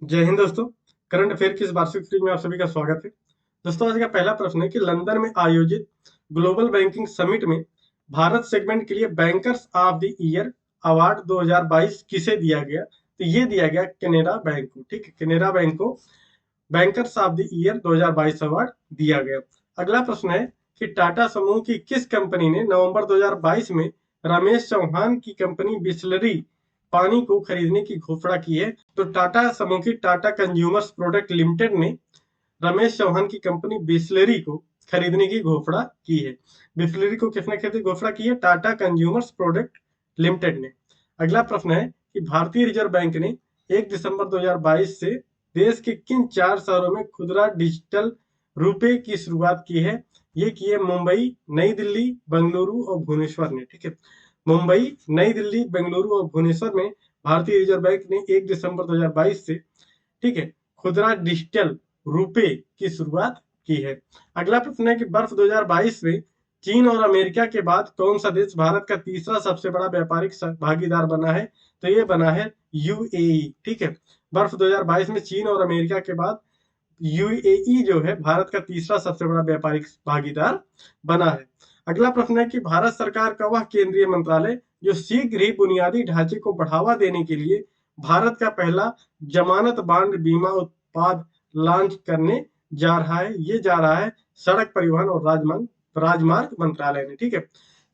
जय हिंद दोस्तों। Current affair की इस वार्षिक सीरीज में आप सभी का स्वागत है। दोस्तों, आज का पहला प्रश्न है कि लंदन में आयोजित ग्लोबल बैंकिंग समिट में भारत सेगमेंट के लिए bankers of the year award 2022 किसे दिया गया? तो ये दिया गया केनरा बैंक को। ठीक है, केनरा बैंक को bankers of the year 2022 award दिया गया। अगला प्रश्न है कि टाटा समूह की किस कंपनी ने नवंबर 2022 में रमेश चौहान की कंपनी बिस्लरी पानी को खरीदने की घोषणा की है? तो टाटा समूह की टाटा कंज्यूमर्स प्रोडक्ट लिमिटेड ने रमेश चौहान की कंपनी बिस्लरी को खरीदने की घोषणा की है। बिस्लरी को किसने खरीदने की घोषणा की है? टाटा कंज्यूमर्स प्रोडक्ट लिमिटेड ने। अगला प्रश्न है कि भारतीय रिजर्व बैंक ने 1 दिसंबर 2022 से देश के किन 4 शहरों में खुदरा डिजिटल रुपए की शुरुआत की है? ये की है मुंबई, नई दिल्ली, बेंगलुरु और भुवनेश्वर ने। ठीक है, मुंबई, नई दिल्ली, बेंगलुरु और भुवनेश्वर में भारतीय रिजर्व बैंक ने 1 दिसंबर 2022 से, ठीक है, खुदरा डिजिटल रुपए की शुरुआत की है। अगला प्रश्न है कि वर्ष 2022 में चीन और अमेरिका के बाद कौन सा देश भारत का तीसरा सबसे बड़ा व्यापारिक भागीदार बना है? तो ये बना है यूएई। ठीक है, वर्ष 2022 में चीन और अमेरिका के बाद यूएई जो है भारत का तीसरा सबसे बड़ा व्यापारिक भागीदार बना है। अगला प्रश्न है कि भारत सरकार का वह केंद्रीय मंत्रालय जो शीघ्र ही बुनियादी ढांचे को बढ़ावा देने के लिए भारत का पहला जमानत बांड बीमा उत्पाद लॉन्च करने जा रहा है? ये जा रहा है सड़क परिवहन और राजमार्ग मंत्रालय ने। ठीक है,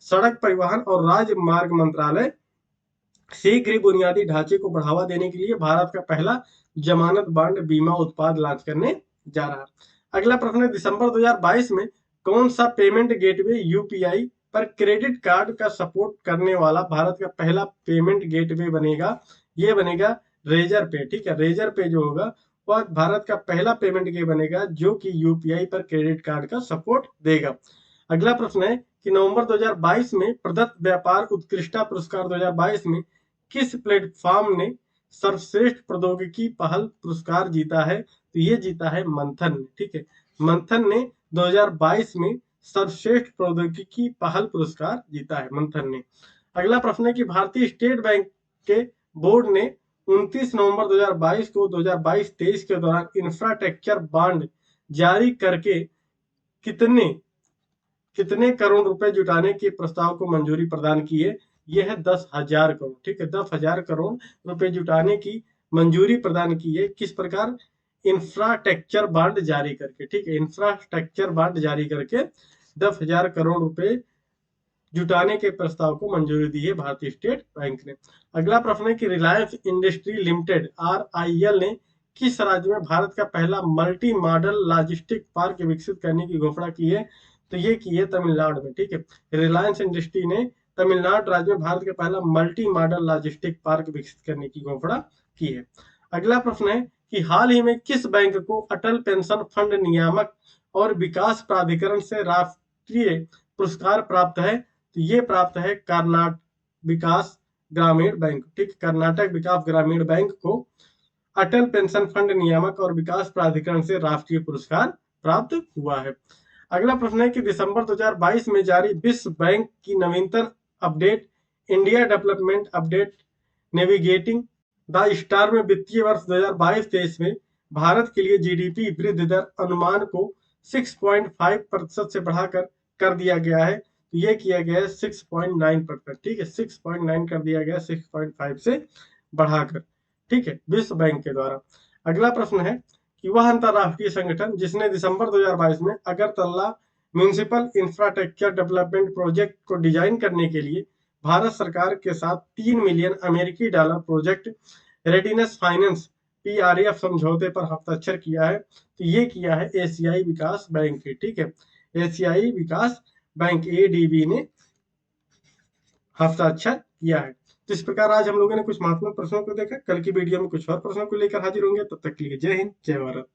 सड़क परिवहन और राजमार्ग मंत्रालय शीघ्र ही बुनियादी ढांचे को बढ़ावा देने के लिए भारत का पहला जमानत बांड बीमा उत्पाद लॉन्च करने जा रहा है। अगला प्रश्न है, दिसंबर 2022 में कौन सा पेमेंट गेटवे यूपीआई पर क्रेडिट कार्ड का सपोर्ट करने वाला भारत का पहला पेमेंट गेटवे बनेगा? ये बनेगा रेजर पे। ठीक है, रेजर पे जो होगा वह भारत का पहला पेमेंट गेटवे बनेगा जो कि यूपीआई पर क्रेडिट कार्ड का सपोर्ट देगा। अगला प्रश्न है कि नवंबर 2022 में प्रदत्त व्यापार उत्कृष्टता पुरस्कार 2022 में किस प्लेटफॉर्म ने सर्वश्रेष्ठ प्रौद्योगिकी पहल पुरस्कार जीता है? तो ये जीता है मंथन ने। ठीक है, मंथन ने 2022 में सर्वश्रेष्ठ प्रौद्योगिकी पहल पुरस्कार जीता है मंथन ने। अगला प्रश्न है कि भारतीय स्टेट बैंक के बोर्ड ने 29 नवंबर 2022 को 2022-23 के दौरान इंफ्रास्ट्रक्चर बांड जारी करके कितने कितने करोड़ रुपए जुटाने के प्रस्ताव को मंजूरी प्रदान की है? यह है 10,000 करोड़। ठीक है, 10,000 करोड़ रुपए जुटाने की मंजूरी प्रदान की है। किस प्रकार? इंफ्रास्ट्रक्चर बांड जारी करके। ठीक है, इंफ्रास्ट्रक्चर बांड जारी करके 10,000 करोड़ रुपए जुटाने के प्रस्ताव को मंजूरी दी है भारतीय स्टेट बैंक ने। अगला प्रश्न है कि रिलायंस इंडस्ट्री लिमिटेड आरआईएल ने किस राज्य में भारत का पहला मल्टी मॉडल लॉजिस्टिक पार्क विकसित करने की घोषणा की है? तो ये की है तमिलनाडु में। ठीक है, रिलायंस इंडस्ट्री ने तमिलनाडु राज्य में भारत का पहला मल्टी मॉडल लॉजिस्टिक पार्क विकसित करने की घोषणा की है। अगला प्रश्न है कि हाल ही में किस बैंक को अटल पेंशन फंड नियामक और विकास प्राधिकरण से राष्ट्रीय पुरस्कार प्राप्त है? तो ये प्राप्त है कर्नाटक विकास ग्रामीण बैंक। ठीक, कर्नाटक विकास ग्रामीण बैंक को अटल पेंशन फंड नियामक और विकास प्राधिकरण से राष्ट्रीय पुरस्कार प्राप्त हुआ है। अगला प्रश्न है कि दिसंबर 2022 में जारी विश्व बैंक की नवीनतम update India development update navigating the star में वित्तीय वर्ष 2022-23 में भारत के लिए जीडीपी वृद्धि दर अनुमान को 6.5% से बढ़ाकर कर दिया गया है। तो ये किया गया है 6.9%। ठीक है, 6.9 कर दिया गया 6.5 से बढ़ाकर। ठीक है, विश्व बैंक के द्वारा। अगला प्रश्न है कि वह अंतरराष्ट्रीय संगठन जिसने दिसंबर 2022 में Agartala municipal infrastructure development project को डिजाइन करने के लिए भारत सरकार के साथ 3 मिलियन अमेरिकी dollar project readiness finance PRF समझौते पर हस्ताक्षर किया है? तो ये किया है एशियाई विकास बैंक। ठीक है, एशियाई विकास बैंक एडीबी ने हस्ताक्षर किया है। तो इस प्रकार आज हम लोगों ने कुछ महत्वपूर्ण प्रश्नों को देखा। कल की वीडियो में कुछ और प्रश्नों को लेकर हाजिर होंगे। तब तक के लिए जय हिंद, जय भारत।